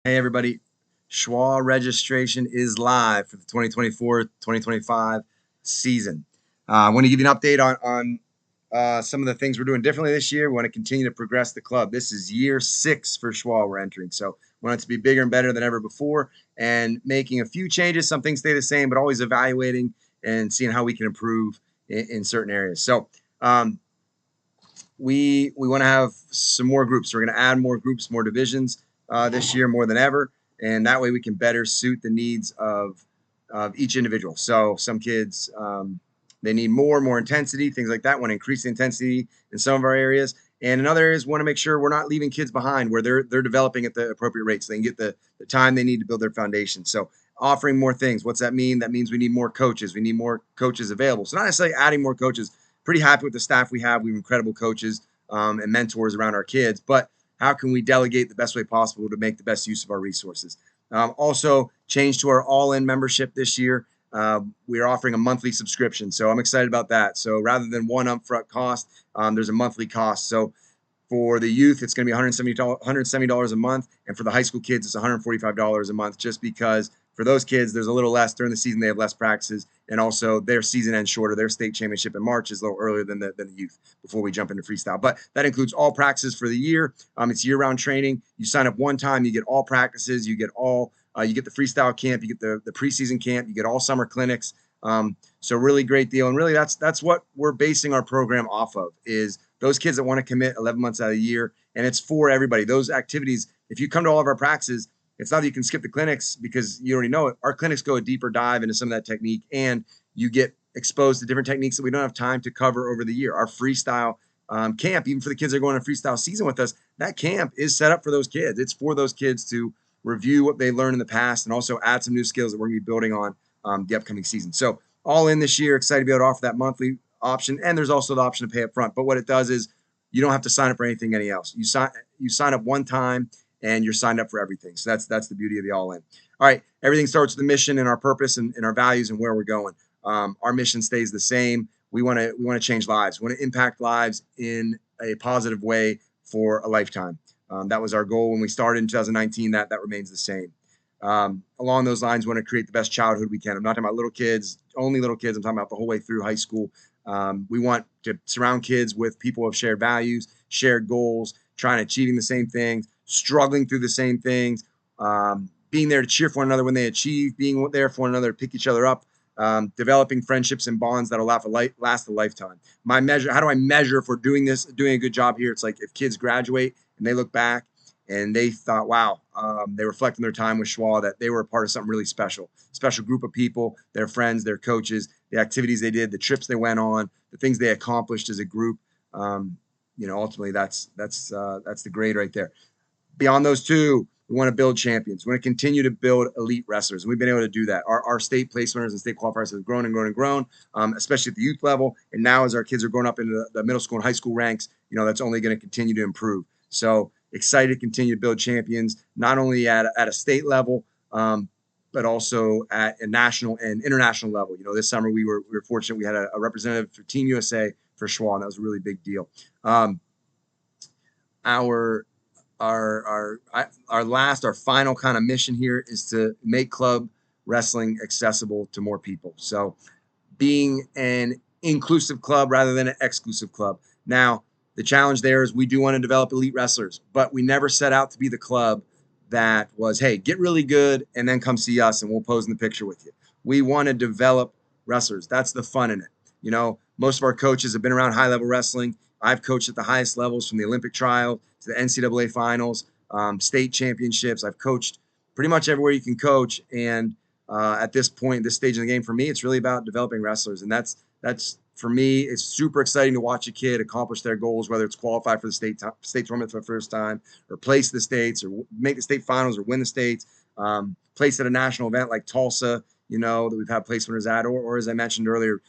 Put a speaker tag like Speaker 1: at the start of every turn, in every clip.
Speaker 1: Hey everybody, SHWA registration is live for the 2024-2025 season. I want to give you an update on some of the things we're doing differently this year. We want to continue to progress the club. This is year 6 for SHWA we're entering, so we want it to be bigger and better than ever before and making a few changes. Some things stay the same, but always evaluating and seeing how we can improve in certain areas. So we want to have some more groups. We're going to add more groups, more divisions this year more than ever, and that way we can better suit the needs of each individual. So some kids they need more intensity, things like that. Want to increase the intensity in some of our areas, and in other areas want to make sure we're not leaving kids behind where they're developing at the appropriate rate, so they can get the time they need to build their foundation. So offering more things. What's that mean? That means we need more coaches. We need more coaches available. So not necessarily adding more coaches. Pretty happy with the staff we have. We have incredible coaches and mentors around our kids, but how can we delegate the best way possible to make the best use of our resources? Also, change to our all-in membership this year. We are offering a monthly subscription, so I'm excited about that. So rather than one upfront cost, there's a monthly cost. So for the youth, it's going to be $170 a month, and for the high school kids, it's $145 a month, just because for those kids, there's a little less during the season. They have less practices, and also their season ends shorter. Their state championship in March is a little earlier than the youth before we jump into freestyle. But that includes all practices for the year. It's year-round training. You sign up one time, you get all practices, you get all you get the freestyle camp, you get the preseason camp, you get all summer clinics. So really great deal, and really that's what we're basing our program off of, is those kids that want to commit 11 months out of the year, and it's for everybody. Those activities, if you come to all of our practices, it's not that you can skip the clinics because you already know it. Our clinics go a deeper dive into some of that technique, and you get exposed to different techniques that we don't have time to cover over the year. Our freestyle camp, even for the kids that are going on a freestyle season with us, that camp is set up for those kids. It's for those kids to review what they learned in the past and also add some new skills that we're going to be building on the upcoming season. So all in this year, excited to be able to offer that monthly option, and there's also the option to pay up front. But what it does is you don't have to sign up for anything else. You sign up one time and you're signed up for everything. So that's the beauty of the all in. All right, everything starts with the mission and our purpose and our values and where we're going. Our mission stays the same. We want to change lives. We want to impact lives in a positive way for a lifetime. That was our goal when we started in 2019. That remains the same. Along those lines, we want to create the best childhood we can. I'm not talking about little kids, only little kids. I'm talking about the whole way through high school. We want to surround kids with people of shared values, shared goals, trying to achieving the same things, struggling through the same things, being there to cheer for one another when they achieve, being there for one another to pick each other up, developing friendships and bonds that'll last a lifetime. How do I measure if we're doing a good job here? It's like if kids graduate and they look back and they thought, wow, they reflect on their time with SHWA that they were a part of something really special group of people, their friends, their coaches, the activities they did, the trips they went on, the things they accomplished as a group. Ultimately that's the grade right there. Beyond those two, we want to build champions. We want to continue to build elite wrestlers, and we've been able to do that. Our state place winners and state qualifiers have grown and grown and grown, especially at the youth level. And now, as our kids are growing up into the middle school and high school ranks, that's only going to continue to improve. So excited to continue to build champions, not only at a state level, but also at a national and international level. This summer we were fortunate. We had a representative for Team USA for SHWA, and that was a really big deal. Our final kind of mission here is to make club wrestling accessible to more people. So being an inclusive club rather than an exclusive club. Now, the challenge there is we do want to develop elite wrestlers, but we never set out to be the club that was, hey, get really good and then come see us and we'll pose in the picture with you. We want to develop wrestlers. That's the fun in it. Most of our coaches have been around high-level wrestling. I've coached at the highest levels, from the Olympic trial to the NCAA finals, state championships. I've coached pretty much everywhere you can coach. And at this point, this stage in the game, for me, it's really about developing wrestlers. And that's for me, it's super exciting to watch a kid accomplish their goals, whether it's qualify for the state tournament for the first time, or place the states, or make the state finals, or win the states, place at a national event like Tulsa, that we've had place winners at, or as I mentioned earlier,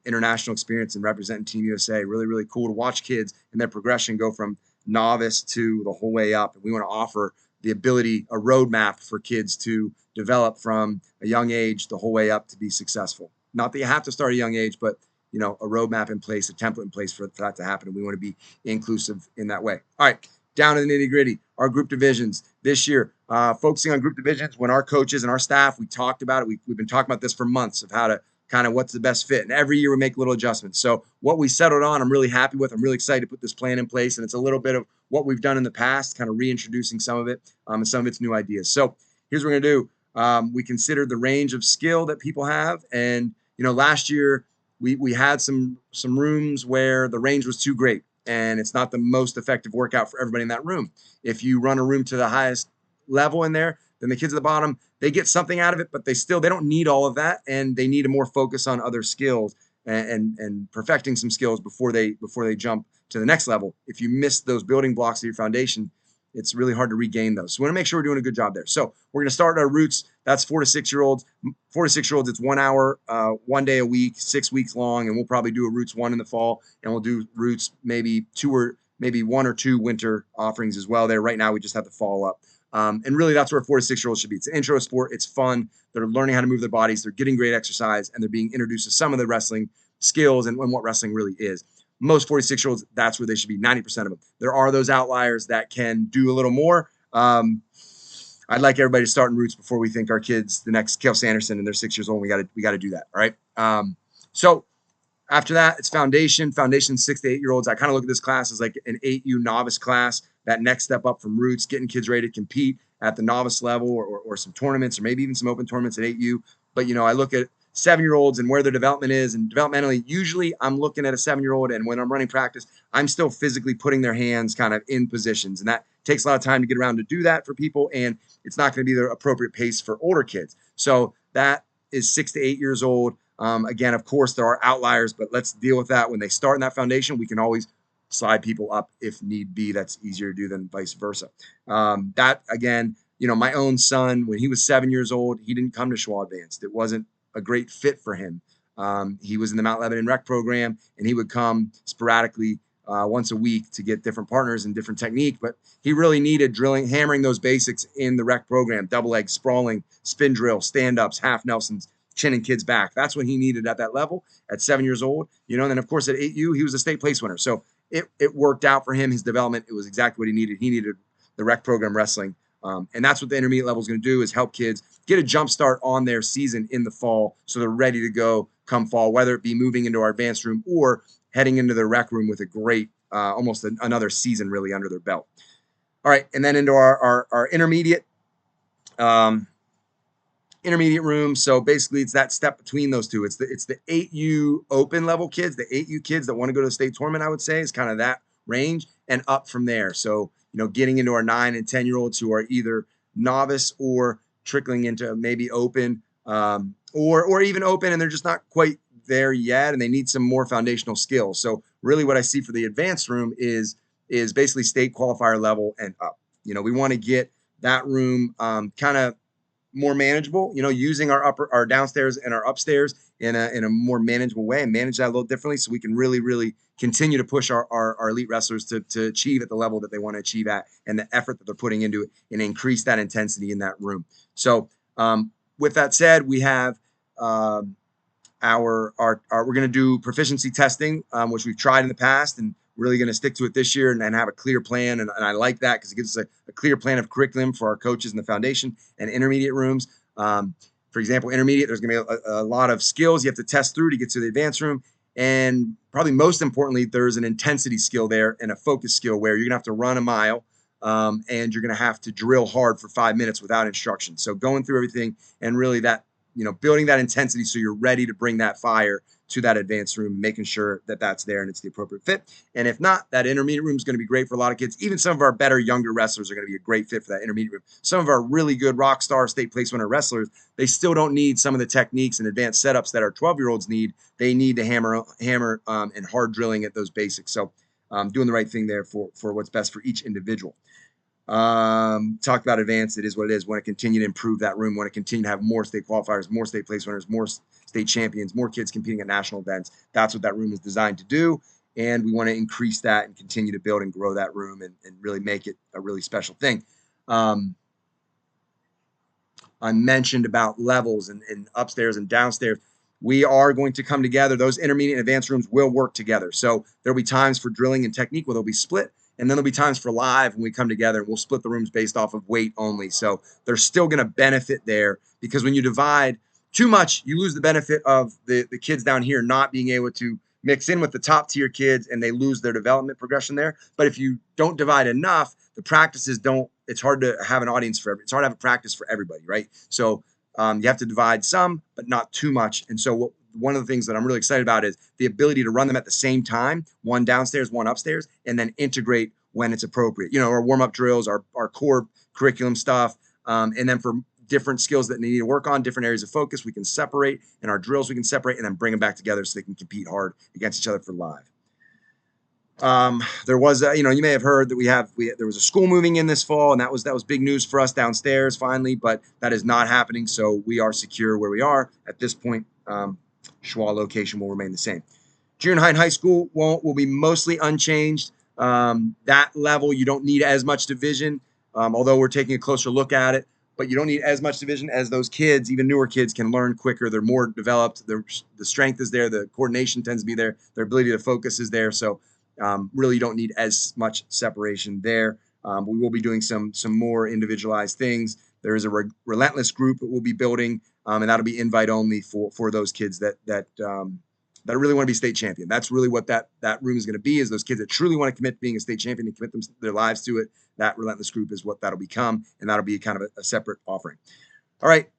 Speaker 1: international experience and representing Team USA. Really, really cool to watch kids and their progression go from novice to the whole way up. And we want to offer the ability, a roadmap for kids to develop from a young age the whole way up to be successful. Not that you have to start at a young age, but a roadmap in place, a template in place for that to happen. And we want to be inclusive in that way. All right, down to the nitty gritty, our group divisions this year, focusing on group divisions. When our coaches and our staff, we talked about it. We've been talking about this for months of how to kind of what's the best fit. And every year we make little adjustments. So what we settled on, I'm really happy with. I'm really excited to put this plan in place. And it's a little bit of what we've done in the past, kind of reintroducing some of it and some of its new ideas. So here's what we're going to do. We considered the range of skill that people have. And, last year we had some rooms where the range was too great. And it's not the most effective workout for everybody in that room. If you run a room to the highest level in there, then the kids at the bottom, they get something out of it, but they don't need all of that, and they need to more focus on other skills and perfecting some skills before they jump to the next level. If you miss those building blocks of your foundation, it's really hard to regain those. So we want to make sure we're doing a good job there. So we're going to start our roots. That's 4 to 6 year olds. 4 to 6 year olds, it's 1 hour, 1 day a week, 6 weeks long, and we'll probably do a roots 1 in the fall, and we'll do roots maybe 1 or 2 winter offerings as well. There right now we just have the fall up. And really that's where 4 to 6 year olds should be. It's an intro sport. It's fun. They're learning how to move their bodies. They're getting great exercise, and they're being introduced to some of the wrestling skills and what wrestling really is. Most 46 year olds, that's where they should be. 90% of them. There are those outliers that can do a little more. I'd like everybody to start in roots before we think our kids, the next Kale Sanderson, and they're 6 years old. We got to do that. All right. So after that, it's foundation 6 to 8 year olds. I kind of look at this class as like an 8U novice class, that next step up from roots, getting kids ready to compete at the novice level or some tournaments or maybe even some open tournaments at 8U. But, I look at 7 year olds and where their development is, and developmentally, usually I'm looking at a 7 year old, and when I'm running practice, I'm still physically putting their hands kind of in positions. And that takes a lot of time to get around to do that for people. And it's not going to be the appropriate pace for older kids. So that is 6 to 8 years old. Again, of course, there are outliers, but let's deal with that. When they start in that foundation, we can always slide people up if need be. That's easier to do than vice versa. That, again, my own son, when he was 7 years old, he didn't come to SHWA Advanced. It wasn't a great fit for him. He was in the Mount Lebanon rec program, and he would come sporadically once a week to get different partners and different technique, but he really needed hammering those basics in the rec program: double leg, sprawling, spin drill, stand-ups, half Nelsons, chinning kids back. That's what he needed at that level at 7 years old. And then of course at 8U, he was a state place winner. So it worked out for him, his development. It was exactly what he needed. He needed the rec program wrestling. And that's what the intermediate level is going to do, is help kids get a jump start on their season in the fall, so they're ready to go come fall, whether it be moving into our advanced room or heading into their rec room with a great, almost another season really under their belt. All right, and then into our intermediate room. So basically it's that step between those two. It's the 8U open level kids, the 8U kids that want to go to the state tournament, I would say, is kind of that range, and up from there. So, getting into our 9 and 10 year olds who are either novice or trickling into maybe open, or even open, and they're just not quite there yet, and they need some more foundational skills. So really what I see for the advanced room is basically state qualifier level and up. We want to get that room kind of more manageable, using our downstairs and our upstairs in a more manageable way, and manage that a little differently, so we can really, really continue to push our elite wrestlers to achieve at the level that they want to achieve at, and the effort that they're putting into it, and increase that intensity in that room. So with that said, we have we're going to do proficiency testing, which we've tried in the past, and really going to stick to it this year, and have a clear plan. And I like that, because it gives us a clear plan of curriculum for our coaches in the foundation and intermediate rooms. For example, intermediate, there's going to be a lot of skills you have to test through to get to the advanced room. And probably most importantly, there's an intensity skill there and a focus skill where you're going to have to run a mile, and you're going to have to drill hard for 5 minutes without instruction. So going through everything, and really that, building that intensity so you're ready to bring that fire to that advanced room, making sure that that's there and it's the appropriate fit. And if not, that intermediate room is going to be great for a lot of kids. Even some of our better younger wrestlers are going to be a great fit for that intermediate room. Some of our really good rock star state place winner wrestlers, they still don't need some of the techniques and advanced setups that our 12-year-olds need. They need to hammer and hard drilling at those basics. So doing the right thing there for what's best for each individual. Talk about advanced. It is what it is. Want to continue to improve that room. Want to continue to have more state qualifiers, more state place winners, more state champions, more kids competing at national events. That's what that room is designed to do. And we want to increase that and continue to build and grow that room, and really make it a really special thing. I mentioned about levels and upstairs and downstairs. We are going to come together. Those intermediate and advanced rooms will work together. So there'll be times for drilling and technique where they'll be split, And then there'll be times for live when we come together, and we'll split the rooms based off of weight only. So there's still going to benefit there, because when you divide too much, you lose the benefit of the kids down here not being able to mix in with the top tier kids, and they lose their development progression there. But if you don't divide enough, the practices don't, it's hard to have an audience for it's hard to have a practice for everybody, right? So you have to divide some, but not too much. And so one of the things that I'm really excited about is the ability to run them at the same time, one downstairs, one upstairs, and then integrate when it's appropriate. You know, our warm-up drills, our core curriculum stuff, and then for different skills that they need to work on, different areas of focus, we can separate, and our drills we can separate, and then bring them back together so they can compete hard against each other for live. There was, you know, you may have heard that there was a school moving in this fall, and that was big news for us downstairs finally, but that is not happening. So we are secure where we are at this point. SHWA location will remain the same. Junior high and high school will be mostly unchanged. That level, you don't need as much division, although we're taking a closer look at it, but you don't need as much division, as those kids, even newer kids, can learn quicker. They're more developed. The strength is there. The coordination tends to be there. Their ability to focus is there. So really, you don't need as much separation there. We will be doing some more individualized things. There is a relentless group that we'll be building, and that'll be invite only for those kids that really want to be state champion. That's really what that room is going to be, is those kids that truly want to commit to being a state champion and commit their lives to it. That relentless group is what that'll become, and that'll be kind of a separate offering. All right.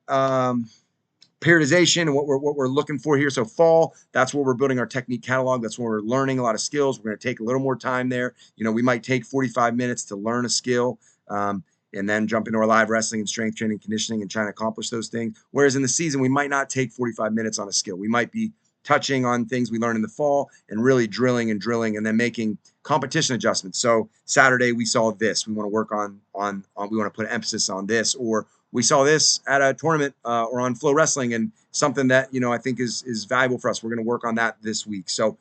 Speaker 1: Periodization and what we're looking for here. So fall, that's where we're building our technique catalog. That's where we're learning a lot of skills. We're going to take a little more time there. You know, we might take 45 minutes to learn a skill, and then jump into our live wrestling and strength training, conditioning, and trying to accomplish those things. Whereas in the season, we might not take 45 minutes on a skill. We might be touching on things we learned in the fall and really drilling and then making competition adjustments. So Saturday we saw this. We want to work on we want to put an emphasis on this, or we saw this at a tournament or on Flow Wrestling, and something that, you know, I think is valuable for us. We're going to work on that this week. So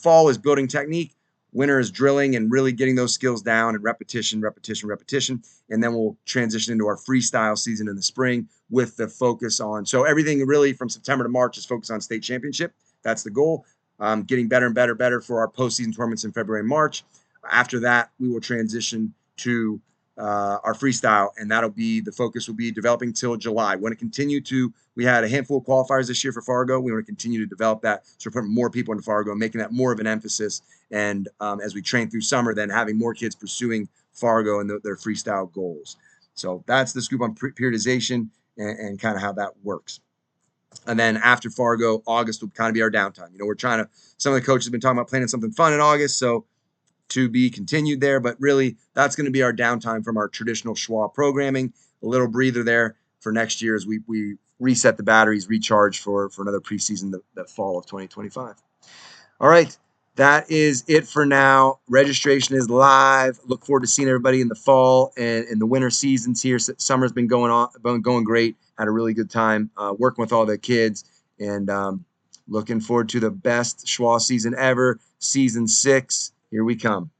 Speaker 1: fall is building technique. Winter is drilling and really getting those skills down, and repetition. And then we'll transition into our freestyle season in the spring with the focus on, so everything really from September to March is focused on state championship. That's the goal. Getting better and better for our postseason tournaments in February and March. After that, we will transition to our freestyle, and the focus will be developing till July. We want to continue we had a handful of qualifiers this year for Fargo. We want to continue to develop that. So we're putting more people into Fargo and making that more of an emphasis. And as we train through summer, then having more kids pursuing Fargo and their freestyle goals. So that's the scoop on periodization and kind of how that works. And then after Fargo, August will kind of be our downtime. You know, some of the coaches have been talking about planning something fun in August. So to be continued there, but really that's going to be our downtime from our traditional SHWA programming. A little breather there for next year as we reset the batteries, recharge for another preseason the fall of 2025. All right, that is it for now. Registration is live. Look forward to seeing everybody in the fall and in the winter seasons here. Summer's been going great. Had a really good time working with all the kids, and looking forward to the best SHWA season ever, season 6. Here we come.